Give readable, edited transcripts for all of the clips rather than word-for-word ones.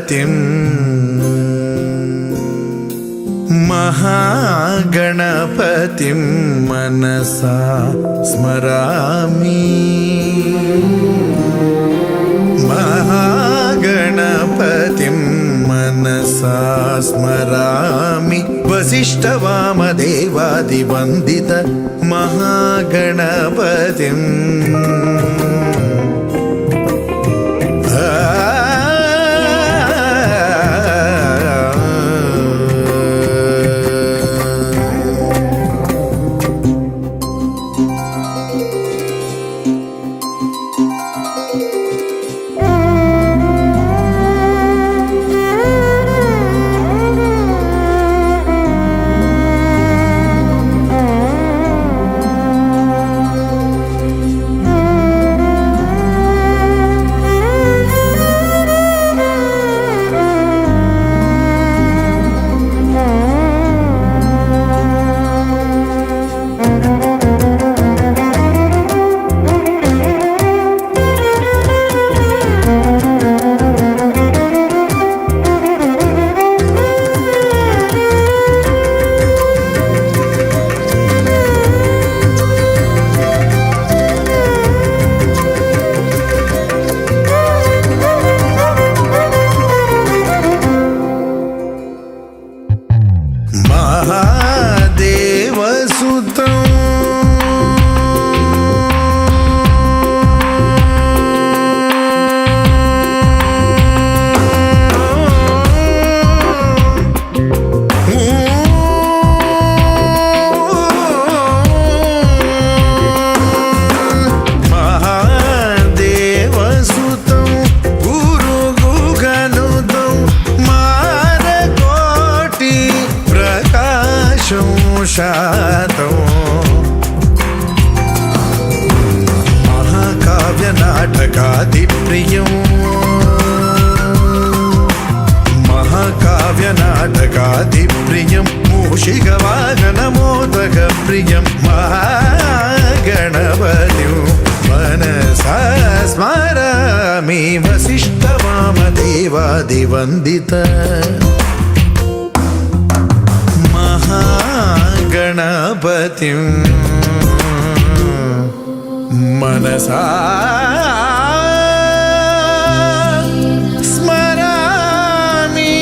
गणपतिं महागणपतिं मनसा स्मरामि। महागणपतिं मनसा स्मरामि। वसिष्ठवामदेवादिवन्दित महागणपतिं महाकाव्यनाटकादिप्रियं महाकाव्यनाटकादिप्रियं मूषिकवाहनमोदकप्रियं महागणपतिं मनसा स्मरामि। वसिष्ठवामदेवादिवन्दित महागणपतिं मनसा स्मरामि।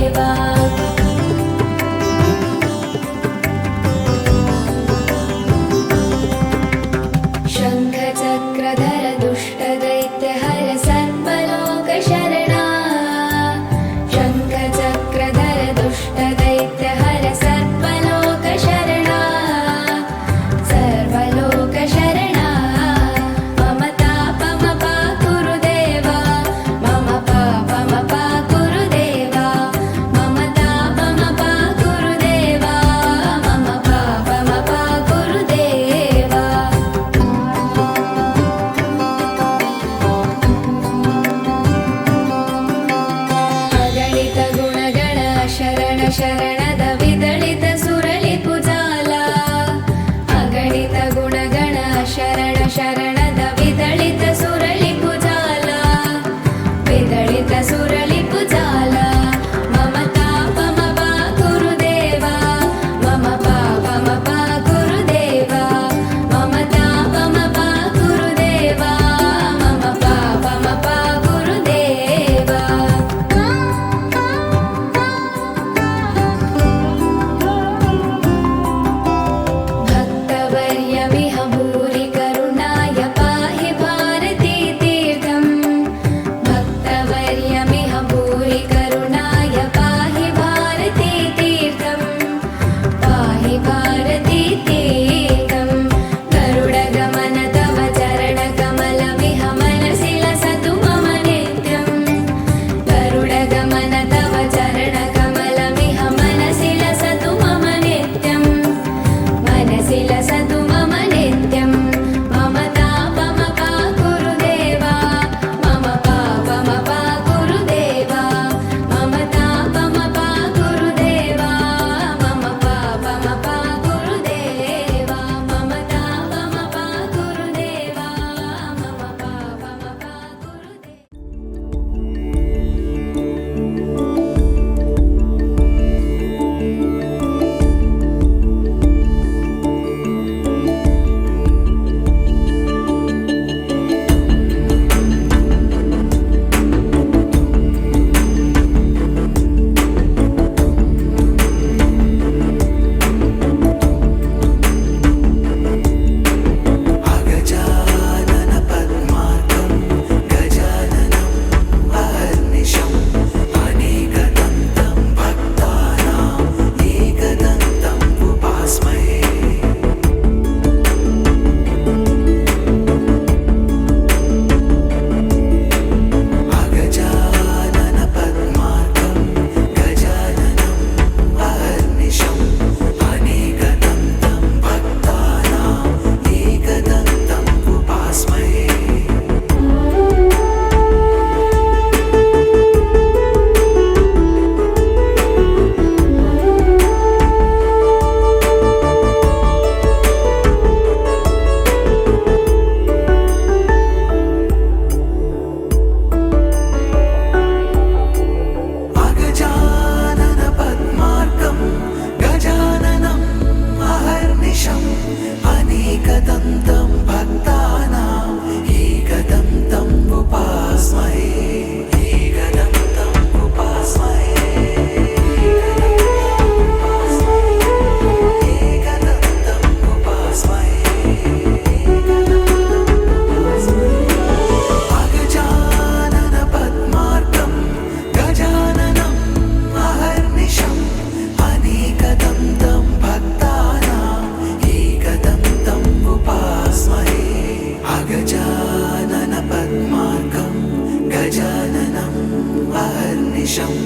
देवा शङ्खचक्रधर दुष्टदैत्यहर सर्वलोकशरणा शङ्खचक्रधर दुष्टदैत्यहर सर्वलोकशरणा सर्वलोकशरणा मम तापमपाकुरु देवा मम पापमपाकुरु देवा मम तापमपाकुरु देवा मम पापमपाकुरु देवा अगणित गुणगण शरण शरणद विदलित सुरलिपुजाला अगणित गुणगण शरण शरणद विदलित सुरलिपुजाला विदलित सुरलिपुजाला मम तापमपाकुरु देवा मम पापमपाकुरु देवा मम तापमपाकुरु देवा मम पापमपाकुरु देवा भक्तवर्यमिह भूरि करुणाय पाहि भारती तीर्थम् भक्तवर्यमिह भूरि करुणाय पाहि भारती तीर्थम् पाहि भारती तीर्थम् गरुडगमन तव चरणकमलमिह मनसि लसतु मम नित्यम् गरुडगमन तव चरणकमलमिह मनसि लसतु मम नित्यम् मनसि लसतु मम नित्यम् मम तापमपाकुरु देवा मम पापमपाकुरु देवा मम तापमपाकुरु देवा मम पापमपाकुरु देवा मम तापमपाकुरु देवा मम पापमपाकुरु देवा अगजानन पद्मार्कं गजाननं अहर्निशम् अनेकदन्तं भक्तानाम् एकदन्तम् उपास्महे अगजानन पद्मार्कं गजाननम् अहर्निशम् अनेकदन्तं भक्तानाम् एकदन्तम् उपास्महे अगजानन पद्मार्कं गजाननम् अहर्निशम् अनेकदन्तं भक्तानाम् एकदन्तम् उपास्महे एकदन्तम् उपास्महे एकदन्तम् उपास्महे अगजानन पद्मार्कं गजाननम् अहर्निशम् अनेकदन्तं भक्तानाम् एकदन्तम् उपास्महे अगजानन पद्मार्कं गजाननम् अहर्निशम्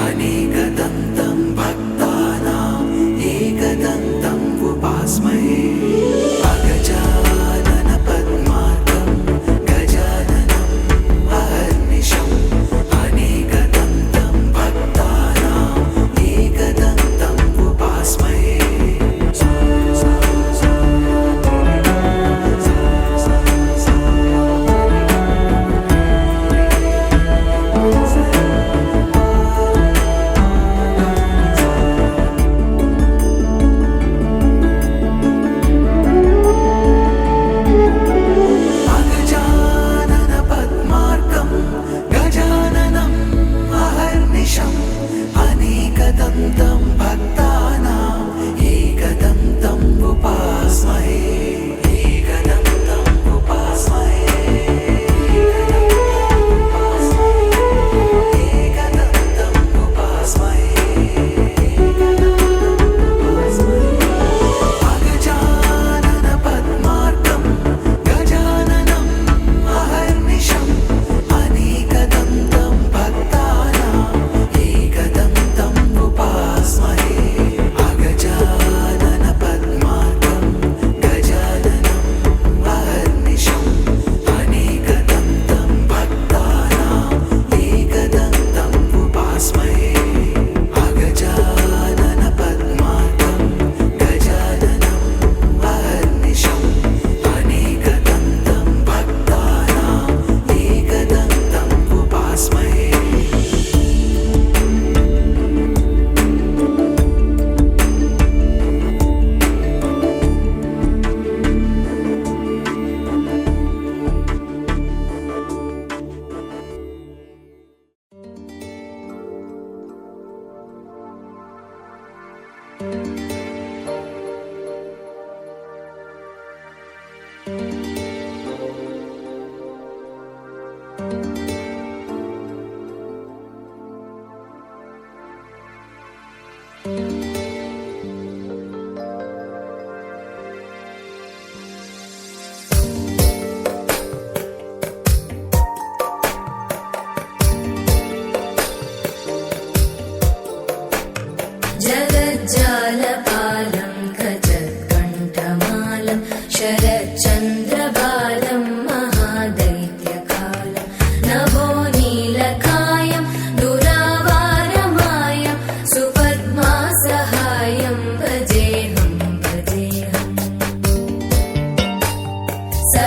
अनेकदन्तं भक्तानाम् एकदन्तम् उपास्महे अगजानन पद्मार्कं गजाननम् अहर्निशम् अनेकदन्तं भक्तानाम् एकदन्तम् उपास्महे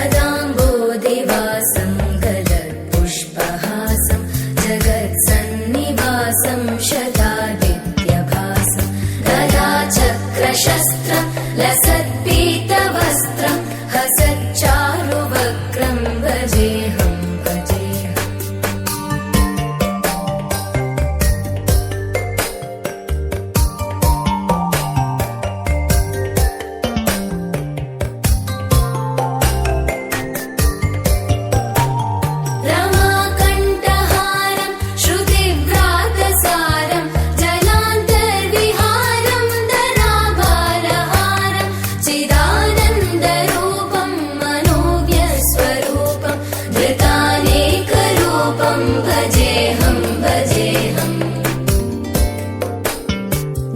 पदाम्बोधिवासं गलत्पुष्पहासं जगत्सन्निवासं शतादित्यभासं गदाचक्रशस्त्रं लसत्पीतवस्त्रं हसच्चारुवक्त्रं भजेऽहं भजेऽहम्। रमाकण्ठहारं श्रुतिव्रातसारं जलान्तर्विहारं धराभारहारं चिदानन्दरूपं मनोज्ञस्वरूपं धृतानेकरूपं भजेऽहं भजेऽहम्।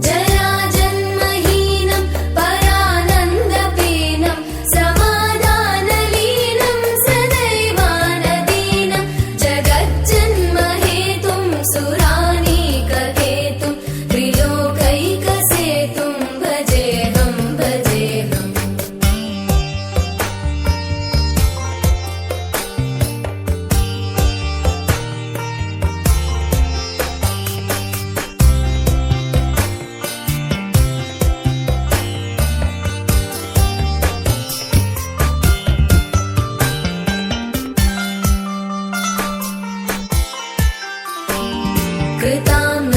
जराजन्महीनं परानन्दपीनं समाधानलीनं सदैवानदीनं जगज्जन्महेतुं सुरानीकहेतुं त्रिलोकैकसेतुं भजेऽहं भजेऽहम्।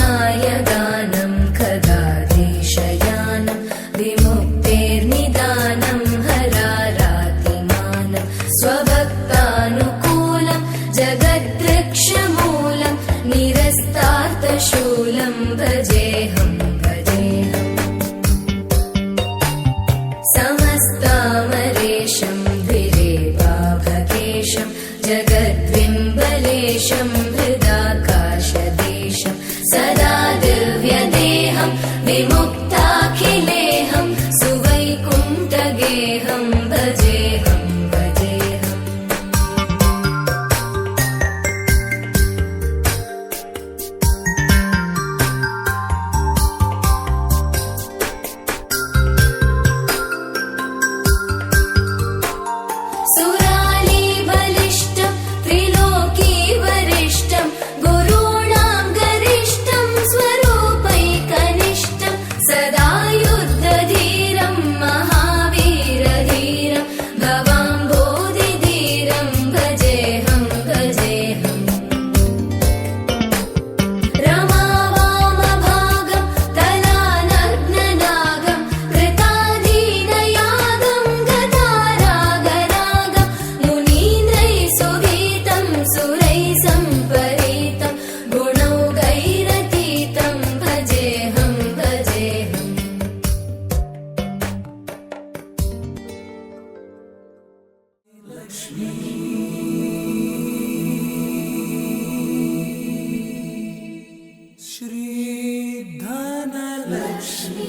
कृताम्नायगानं खगाधीशयानं विमुक्तेर्निदानं हरारातिमानं स्वभक्तानुकूलं जगद्वृक्षमूलं निरस्तार्थशूलं भजेऽहं भजेऽहम्। समस्तामरेशं द्विरेवाभकेशं जगद्विम्बलेशं हृदाकाशदेशं सदा दिव्यदेहं विमुक्ताखिलेहं सुवैकुण्ठगेहं भजेऽहं भजेऽहम्। सुरालीबलिष्ठं त्रिलोकीवरिष्ठं गुरूणां गरिष्ठं स्वरूपैकनिष्ठं सदा युद्धधीरं महावीरधीरं भवाम्बोधिधीरं भजेऽहं भजेऽहम्। रमावामभागं तलानग्ननागं कृताधीनयागं गदारागरागं मुनीन्द्रैः सुगीतं सुरैः सम्परीतं गुणौघैरतीतं भजेऽहं भजेऽहम्। श्रीधनलक्ष्मी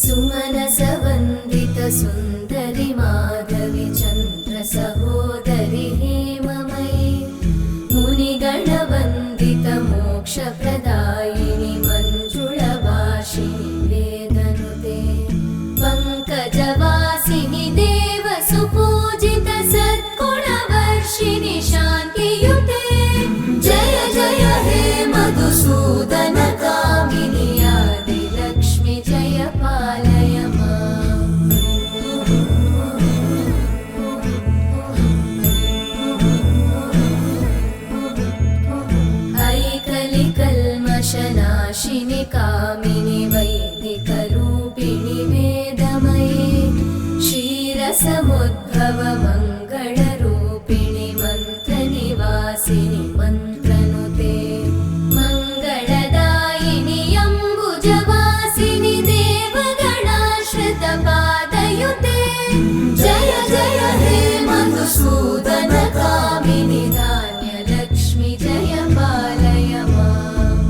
सुमनसवन्दित सुन्दरि माधवि चन्द्र सहोदरि हेममयि मुनिगणवन्दित मोक्षप्रदायिनि मञ्जुळभाषिणि वेदनुते पङ्कजवासिनि देवसुपूजित सद्गुणवर्षिणि शान्तियुते जय जय हे मधुसूदन कामिनि आदिलक्ष्मि जय पालय माम्। ऐकलिकल्मषनाशिनि कामिनि वैदिकरूपिणि वेदमये क्षीरसमुद्भव मङ्गलरूपिणि मन्त्रनिवासिनि मन्त्रनुते मङ्गलदायिनि अम्बुजवासिनि देवगणाश्रितपादयुते जय जय हे मधुसूदन कामिनि धान्यलक्ष्मि जय पालय माम्।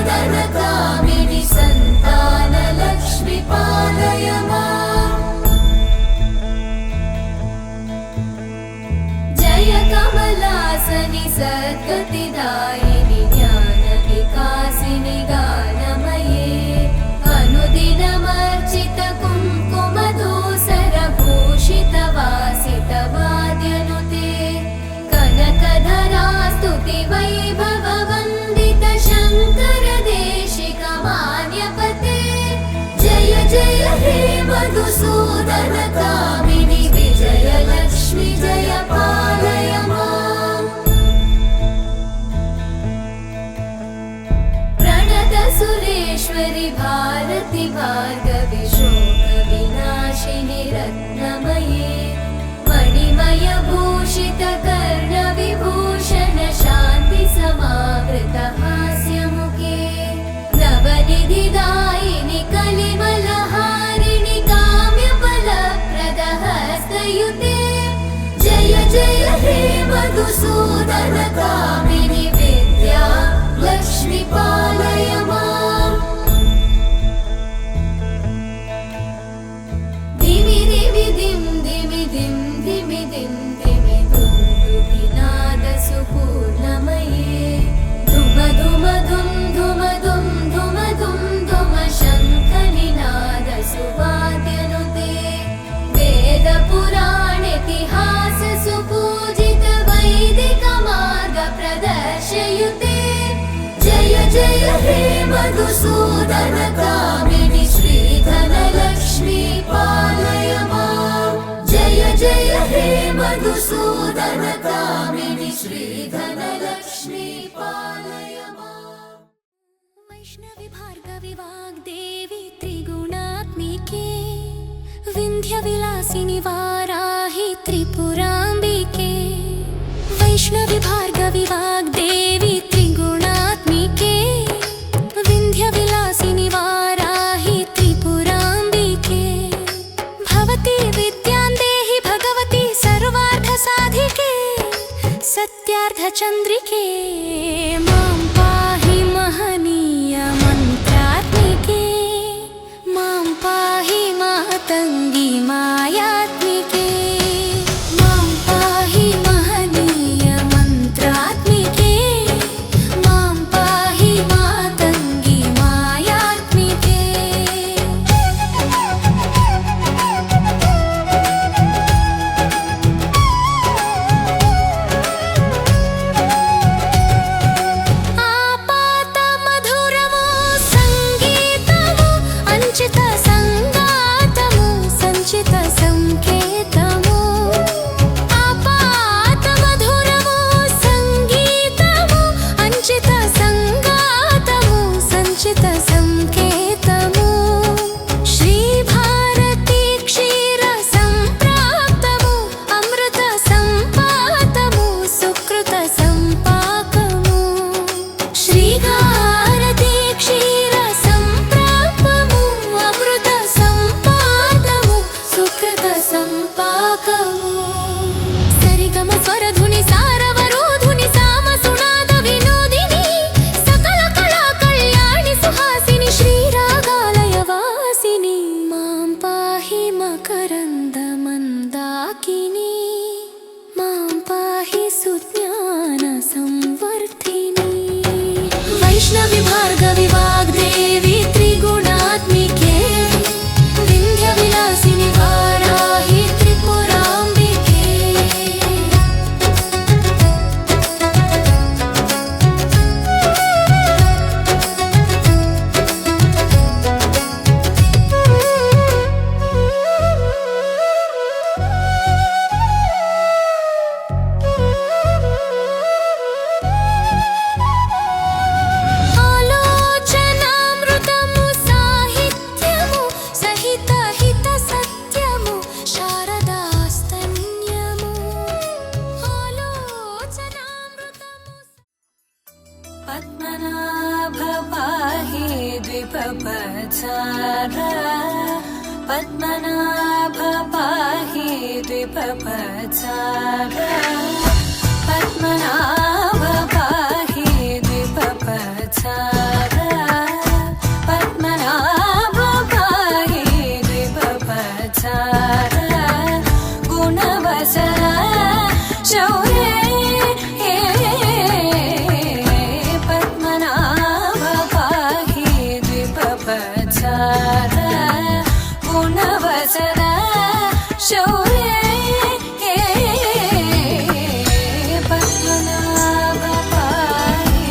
मधुसूदनकामिनि सन्तानलक्ष्मि पालय माम् जय कमलासनि सद्गतिदायिनि ज्ञानविकासिनि गानमये अनुदिनमर्चित कुङ्कुमधूसरभूषितवासितवाद्यनुते कनकधरा स्तुतिवैभववन्दित शङ्करदेशिकमान्यपते जय जय हे मधुसूदनकामिनि विजयलक्ष्मि जय पालय माम् प्रणतसुरेश्वरि भारति भार्गवि शोकविनाशिनि रत्नमये मणिमयभूषितकर्णविभूषण शान्तिसमावृतहास्यमुखे नवनिधिदायिनि कलिमलहारिणि काम्यफलप्रदहस्तयुते जय जय हे मधुसूदनकामिनि विद्या लक्ष्मि पालय माम् धिमि धिमि धिं धिमि धिं धिमि धिं धिमि दुन्दुभिनादसुपूर्णमये धुम धुम धुं धुम धुं धुम धुं धुम शङ्खनिनादसुवाद्यनुते वेदपुराणेतिहाससुपूजित वैदिकमार्गप्रदर्शयुते जय जय हे मधुसूदनकामिनि श्रीधनलक्ष्मी पालय माम् जय जय हे मधुसूदनकामिनि श्रीधनलक्ष्मी पालय माम् वैष्णवी भार्गवी वाग्देवी त्रिगुणात्मिके विन्ध्यविलासिनि वाराहि त्रिपुराम्बिके वैष्णवी भार्गवी वाग्देवी त्रिगुणात्मिके विन्ध्यविलासिनि वाराहि त्रिपुराम्बिके भवती विद्यां देहि भगवती सर्वार्थसाधिके सत्यार्थचन्द्रिके मां पाहि महनीय मन्त्रात्मिके मां पाहि मातङ्गी मायात्मिके मां पाहि महनीय मन्त्रात्मिके मां पाहि मातङ्गी मायात्मिके ఆపాత మధురము సంగీతము అంచిత సంగాతము సంచిత సంకేతము ఆపాత మధురము సంగీతము అంచిత సంగాతము సంచిత సంకేతము శ్రీ భారతి క్షీర సంప్రాప్తము అమృత సంపాతము సుకృత సంపాకము శ్రీ భారతి క్షీర సంప్రాప్తము అమృత సంపాతము సుకృత సంపాకము సరిగమ స్వరధుని సారవరోధుని సామసునాద వినోదిని సకల కళా కళ్యాణి సుహాసిని శ్రీరాగాలయ వాసిని మాం పాహి మకరంద మందాకిని మాం పాహి సుజ్ఞాన సంవర్ధిని వైష్ణవి భార్గవి వాగ్దేవి త్రిగుణాత్మికే వింధ్యవిలాసిని వారాహి త్రిపురాంబికే ఆలోచనామృతము సాహిత్యము సహిత హిత సత్యము శారదాస్తన్యము ఆలోచనామృతము पद्मनाभ पाहि द्विपपचार पद्मनाभ पाहि द्विपपचार पद्मनाभ पाहि द्विपपचार गुणवसना शौर्ये पद्मनाभ पाहि द्विपवत्सार गुणवसना शौर्ये पद्मनाभ पाहि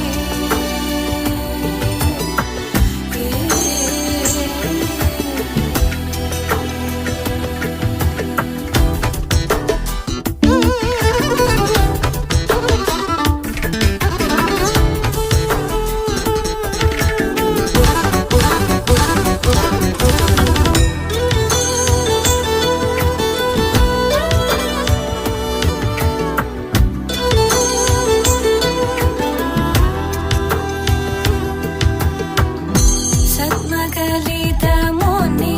सद्मकलितमुनि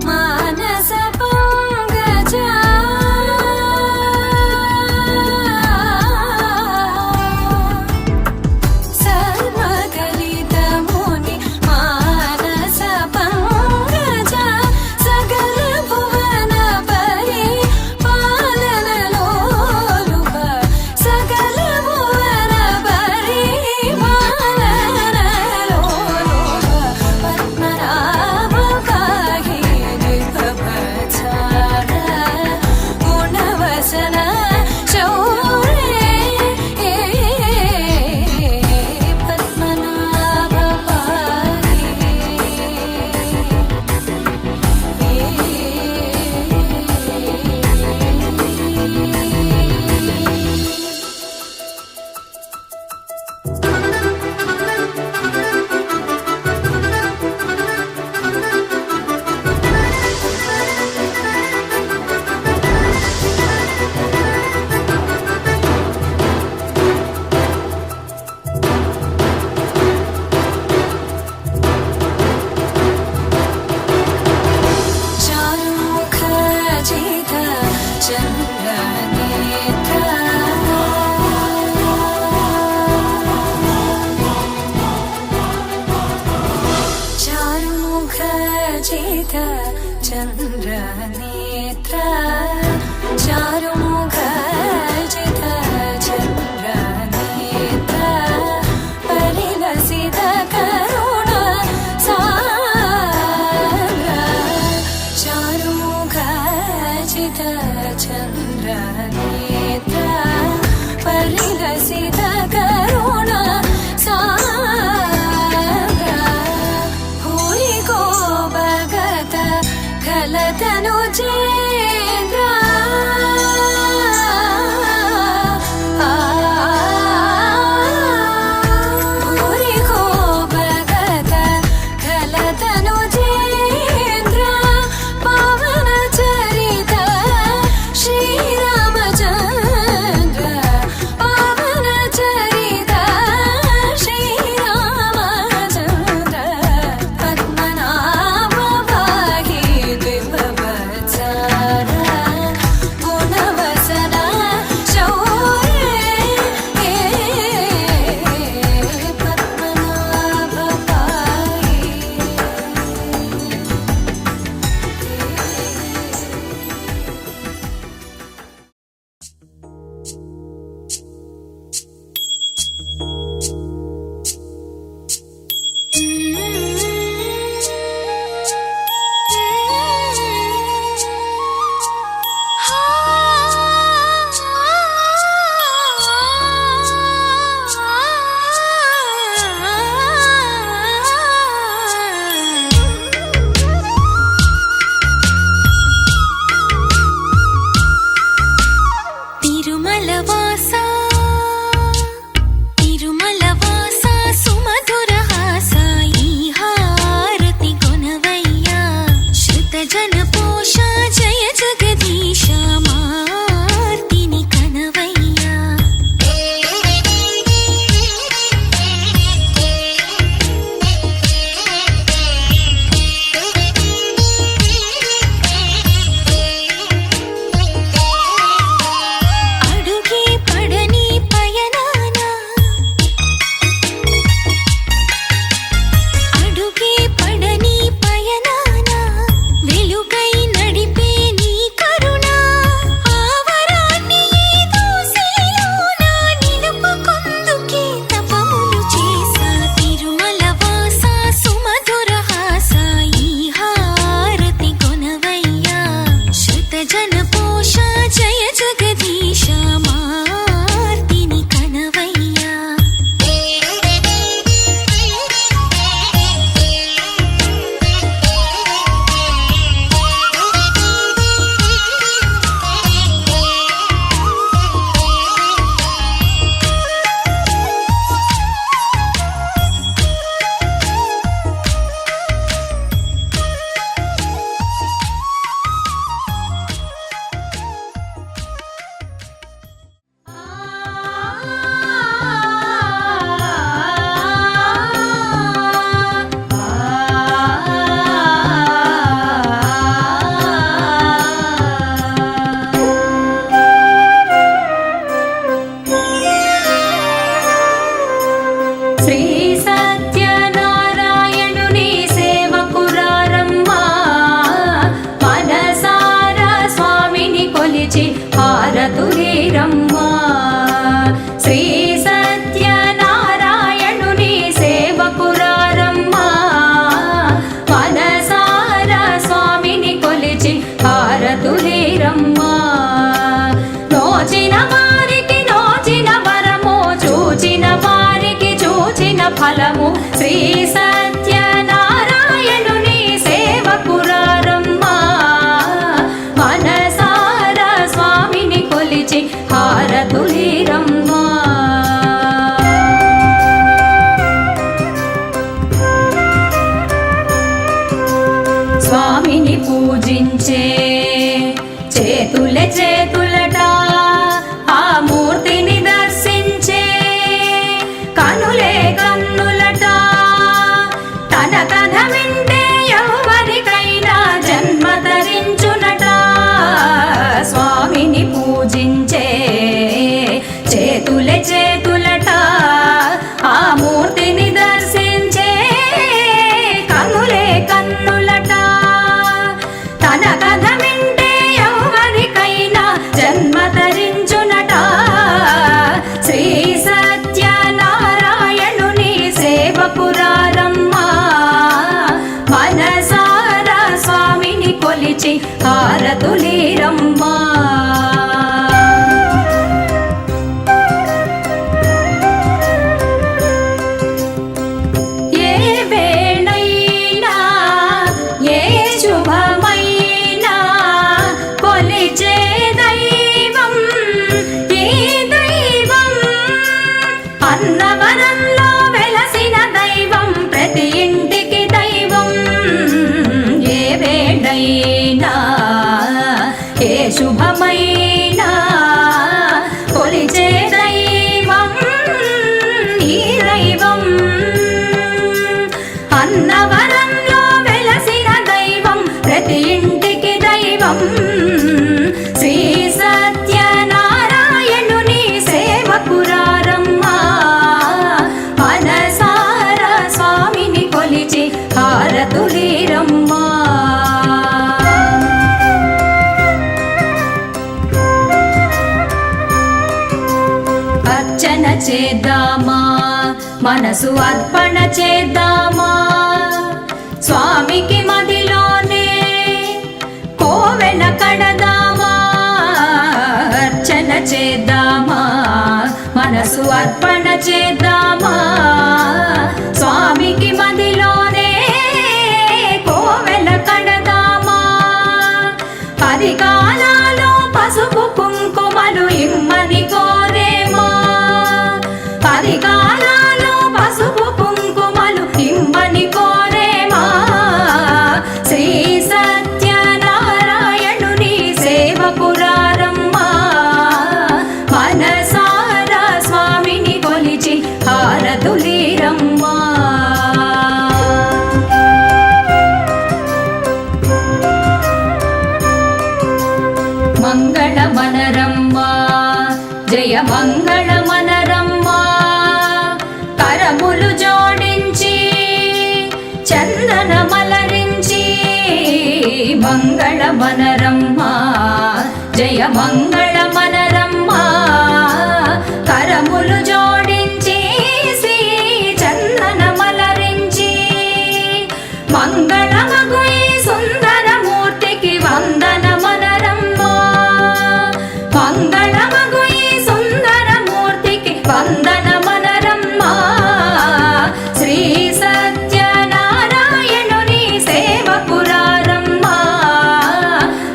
मानसपङ्कजा सद्मकलितमुनि मानसपङ्कजा सकलभुवनपरि पालनलोलुप सकलभुवनपरि पालनलोलुप पद्मनाभ पाहि द्विपवत्सार गुणवसना शौर्ये पद्मनाभ पाहि चारुमुखजित चन्द्रनेत्र चारुमुखजित चन्द्रनेत्र चारुमुखजित चन्द्रनेत्र परिलसित करुण सागर चारुमुखजित चन्द्रनेत्र परिलसित करुण सागर भूरि को भगत खलतनुजेन्द्र भूरि को भगत खलतनुजेन्द्र पावन चरित श्रीरामचन्द्र पावन चरित श्रीरामचन्द्र पद्मनाभ पाहि द्विपवत्सार गुणवसना शौर्ये पद्मनाभ पाहि హారతులీరమ్మా శ్రీ సత్యనారాయణుని సేవకురారమ్మా మనసారా స్వామిని కొలిచి హారతులీరమ్మా నోచిన వారికి నోచిన వరము చూచిన వారికి చూచిన ఫలము శ్రీ సత్యనారాయణుని సేవకురారమ్మా మనసారా స్వామిని కొలిచి హారతులీరమ్మా స్వామిని పూజించే చేతులే చేతులట ఆ మూర్తిని దర్శించే కనులే కన్నులట తన కథ వింటే ఎవరికైనా జన్మ ధరించునట స్వామిని పూజించే చేతులే చేతులట ఆ మూర్తిని దర్శించే కనులే కన్నులట తన కథ వింటే ఎవరికైనా జన్మ ధరించునట శ్రీ సత్యనారాయణుని సేవకురారమ్మా మనసారా స్వామిని కొలిచి హారతులీరమ్మా ఏ వేళైనా ఏ శుభమైనా కొలిచే దైవం ఈ దైవం అన్నవరంలో వెలసిన దైవం ప్రతి ఇంటికి దైవం ఏ వేళైనా ఏ శుభమైనా కొలిచే దైవం ఈ దైవం అన్నవరంలో వెలసిన దైవం ప్రతి ఇంటికి దైవం శ్రీ సత్యనారాయణుని సేవకురారమ్మా మనసారా స్వామిని కొలిచి హారతులీరమ్మా అర్చన చేద్దామా మనసు అర్పణ చేద్దామా స్వామికి మదిలోనే కోవెల కడదామా అర్చన చేద్దామా మనసు అర్పణ చేద్దామా స్వామికి మదిలోనే కోవెల కడదామా పది కాలాలో పసుపు కుంకుమలు ఇమ్మని కోరేమా పది కాలాలో పసుపు కుంకుమలు ఇమ్మని కోరేమా శ్రీ సత్యనారాయణుని సేవకురారమ్మా మనసారా స్వామిని కొలిచి హారతులీరమ్మా మంగళమనరమ్మా జయ మంగళమనరమ్మా కరములు జోడించి చందనమలరించి మంగళమనరమ్మా జయ మంగళమనరమ్మా కరములు జోడించి శ్రీ చందనమలరించి మంగళమగు ఈ సుందరమూర్తికి వందనమనరమ్మా మంగళమగు ఈ సుందరమూర్తికి వందనమనరమ్మా శ్రీ సత్యనారాయణుని సేవకురారమ్మా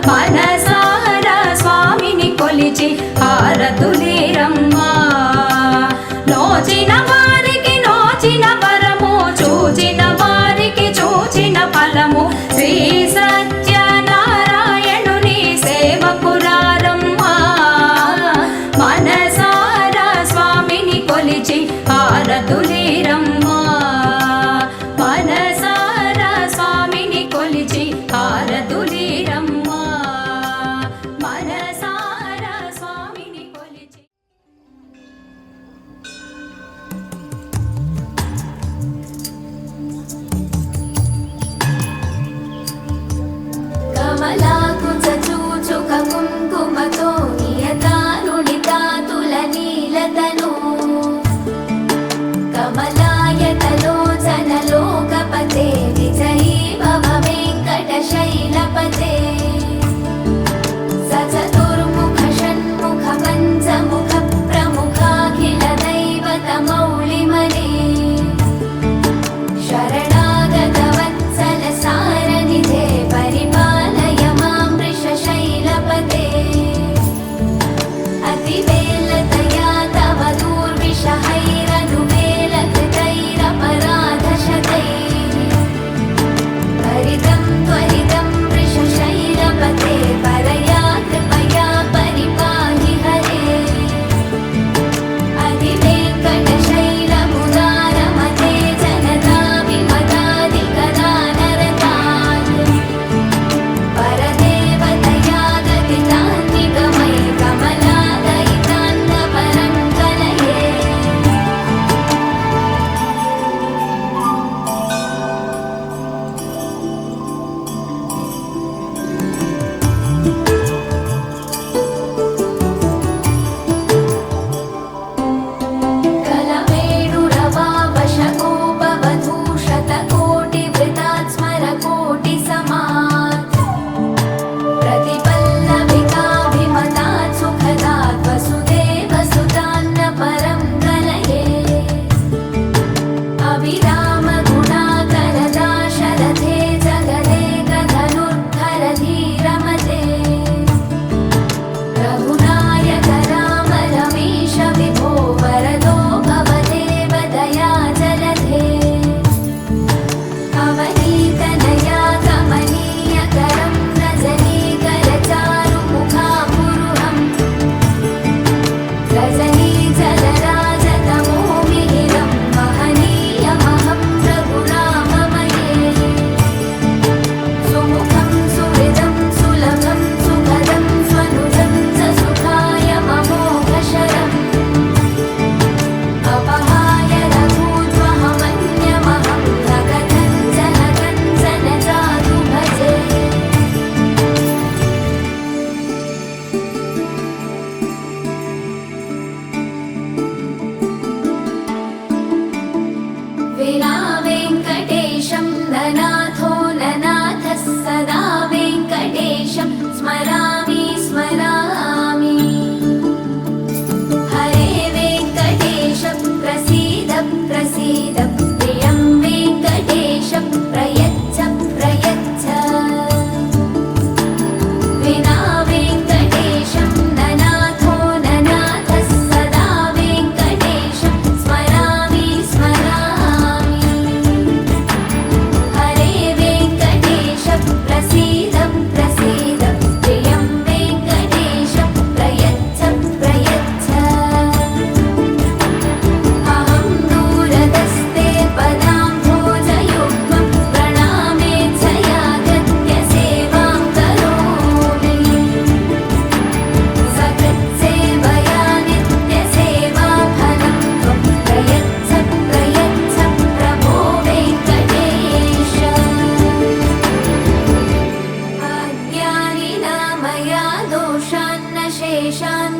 మనసారా స్వామిని కొలిచి హారతులీరమ్మా నోచిన వారికి నోచిన వరము చూచిన వారికి చూచిన ఫలము శ్రీ సత్యనారాయణుని సేవకురారమ్మా మనసారా స్వామిని కొలిచి హారతులీరమ్మా మనసారా స్వామిని కొలిచి హారతులీరమ్మా మనసారా స్వామి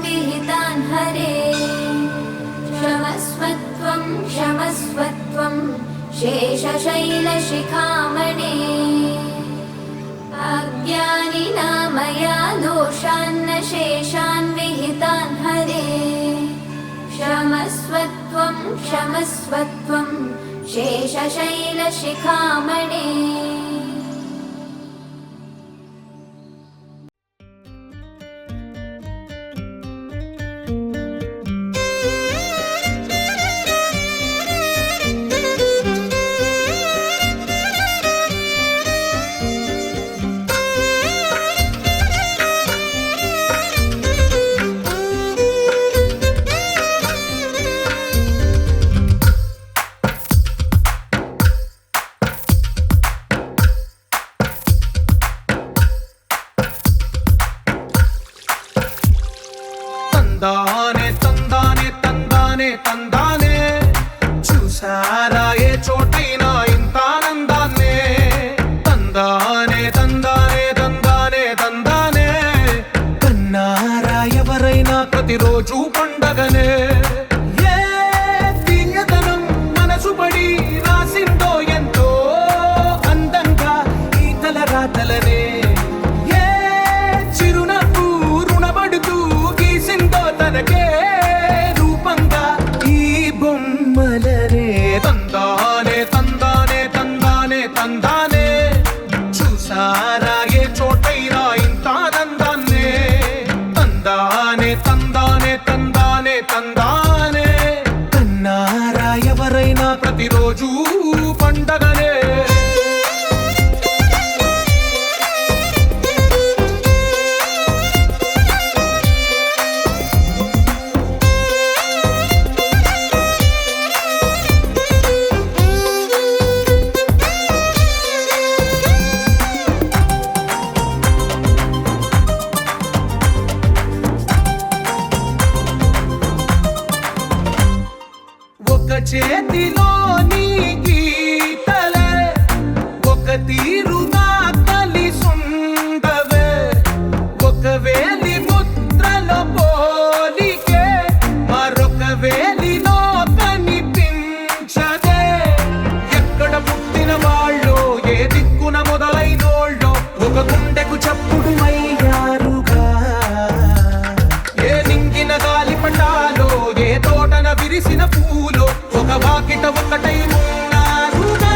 विहितान् हरे क्षमस्वत्वं क्षमस्वत्वं शेषशैलशिखामणे अज्ञानिना मया दोषान्न शेषान् विहितान् हरे क्षमस्वत्वं क्षमस्वत्वं शेषशैलशिखामणे తందానే తందానే తందానే తందానే చూసారా ఏ చోటైనా ఇంత ఆనందాన్నే తందానే తందానే తందానే తందానే కన్నారా ఎవరైనా ప్రతిరోజు పండగనే ఏ తీయదనం మనసు పడి రాసిందో ఎంతో అందంగా ఈ తల రాతలనే ఏ చిరునవ్వు రుణపడుతూ గీసిందో తనకే రూపంగా ఈ బొమ్మలనే తందానే తందానే తందానే తందానే చూసారా ఏ చోటైనా ఇంత ఆనందాన్నే తందానే తందానే తందానే తందానే కన్నారా ఎవరైనా ప్రతిరోజు పండగనే ఒక చేతిలో నీ గీతలే ఒక తీరుగా కలిసుండవే ఒక వేలి ముద్రలో పోలికే మరొక వేలిలో కనిపించదే ఎక్కడ పుట్టిన వాళ్ళో ఏ దిక్కున మొదలైనోళ్ళో ఒక గుండెకు చప్పుడు అయ్యారుగా ఏ నింగిన గాలి పటాలో ఏ తోటన విరిసిన పూలో ఒక వాకిట ఒకటై ఉన్నారుగా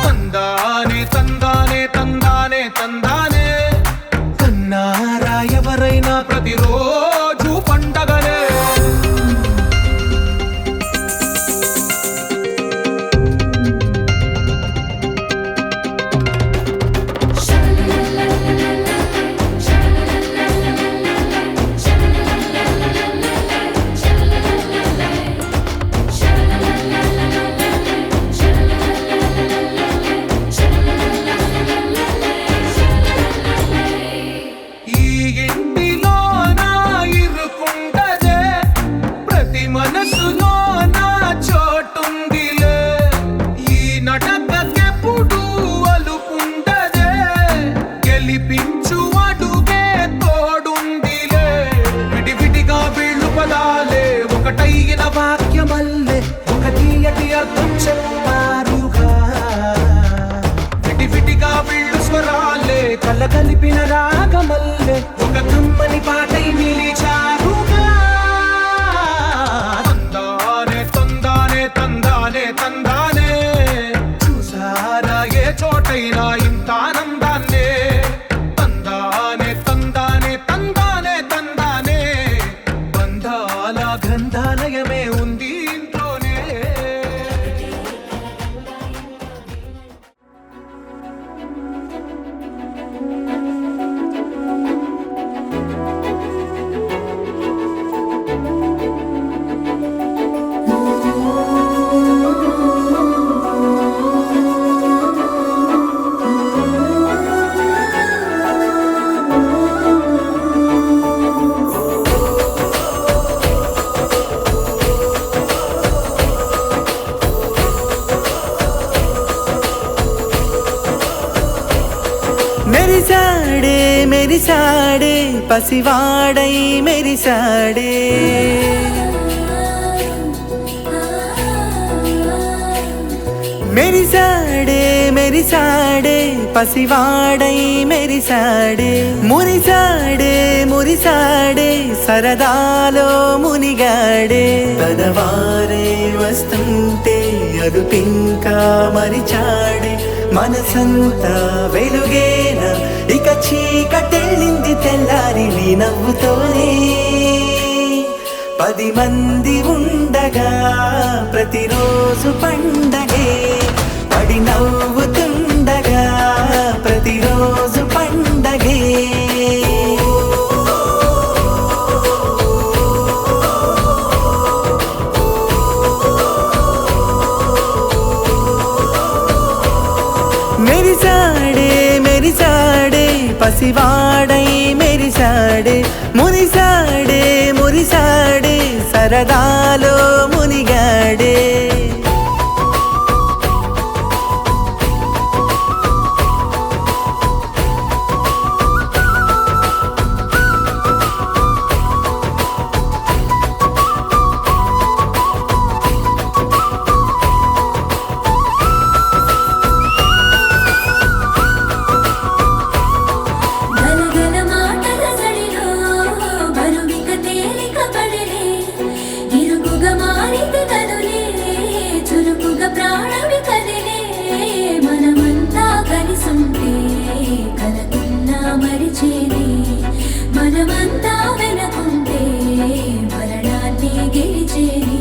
తందానే తందానే తందానే తందానే కన్నారా ఎవరైనా ప్రతిరోజు పండగనే ఈ ఇంటిలో నా ఇరుకుండదే ప్రతి మనసులో నా చోటుందిలే ఈ నటకెప్పుడు అలుపుండదే గెలిపించు అడుగే తోడుందిలే విడివిడిగా వీళ్ళు పదాలే ఒకటైన వాక్యమల్లే ఒక తీయటి అర్థం చెప్పారుగా విడివిడిగా వీళ్ళు స్వరాలే కలగలిపిన రాగమల్లే ఒక కమ్మని పాటై నిలిచారుగా తందానే తందానే తందానే తందానే చూసారా ఏ చోటైనా ఇంత ఆనందాన్నే తందానే తందానే తందానే తందానే బంధాల గ్రంథాలయమే ఉంది ఇంట్లోనే మెరిసాడే పసివాడై మెరిసాడే మెరిసాడే మెరిసాడే పసివాడై మెరిసాడే మురిసాడే మురిసాడే సరదాలో మునిగాడే పదవారే వస్తుంటే అదుపింకా మరిచాడే మనసంతా వెలుగేన ఇక చీకటెళ్ళింది తెల్లారి నీ నవ్వుతోనే 10 మంది ఉండగా ప్రతిరోజు పండగే పడి నవ్వుతుండగా ప్రతిరోజు పండగే మెరిసాడే మెరిసాడే పసివాడై మెరిసాడే మురిసాడే మురిసాడే సరదాలో మునిగాడే గలగల మాటల సడిలో బరువిక తేలిక పడలే ఇరుగుగా మారితే కదులే చురుకుగా ప్రాణమి కదిలే మనమంతా కలిసుంటే కలకున్నా మరిచేది మనమంతా వెనకుంటే మరణాన్ని గెలిచేది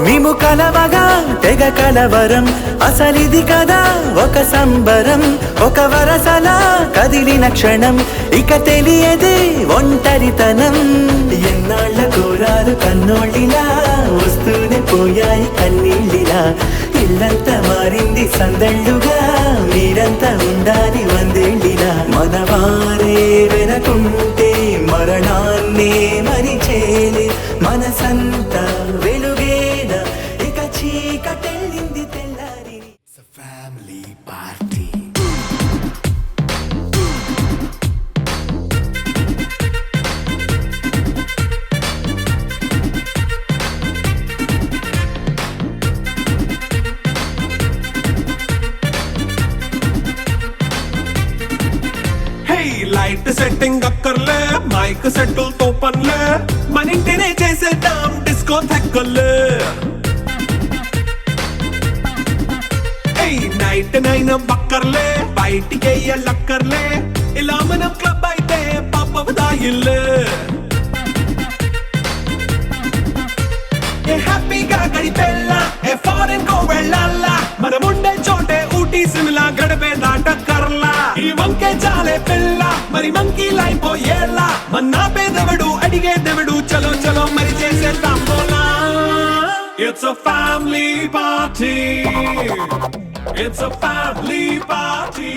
మేము కలవగా తెగ కలవరం అసలిది కదా ఒక సంబరం ఒక వరసలా కదిలిన క్షణం ఇక తెలియదే ఒంటరితనం ఎన్నాళ్ళ కోరాలు కన్నోళ్ళిలా వస్తూనే పోయాయి కన్నీళ్ళిలా ఇల్లంతా మారింది సందళ్ళుగా మీరంతా ఉండాలి వందేళ్ళిలా మనవారే వెనకుంటే మరణాన్నే మరిచేలే మనసంతా వెలుగేన ఇక చీకటెళ్ళింది తెల్లారి ఫ్యామిలీ పార్టీ లైట్ సెట్టింగ్ అక్కర్లే మైక్ సెట్టులతో పనులే మన ఇంటినే చేసేద్దాం డిస్కో తెక్కలే నైట్ నైన్ బక్కర్లే బయటికి వెయ్యలక్కర్లే ఇలా మనం క్లబ్ అయితే పాపదాయిల్లే హ్యాపీగా గడిపెళ్ళా ఏ ఫారెన్ కో వెళ్ళాలా మనం ఉండే చోటే ఊటీ సిమ్లా గడిపే దాటక్కర్లా ఈ వంకే చాలే పిల్ల మరి మంకీ లైపోయేలా మన్నా పేదవడు అడిగేదెవడు చలో చలో మరి చేసేద్దాం బోలా It's a family party. It's a family party.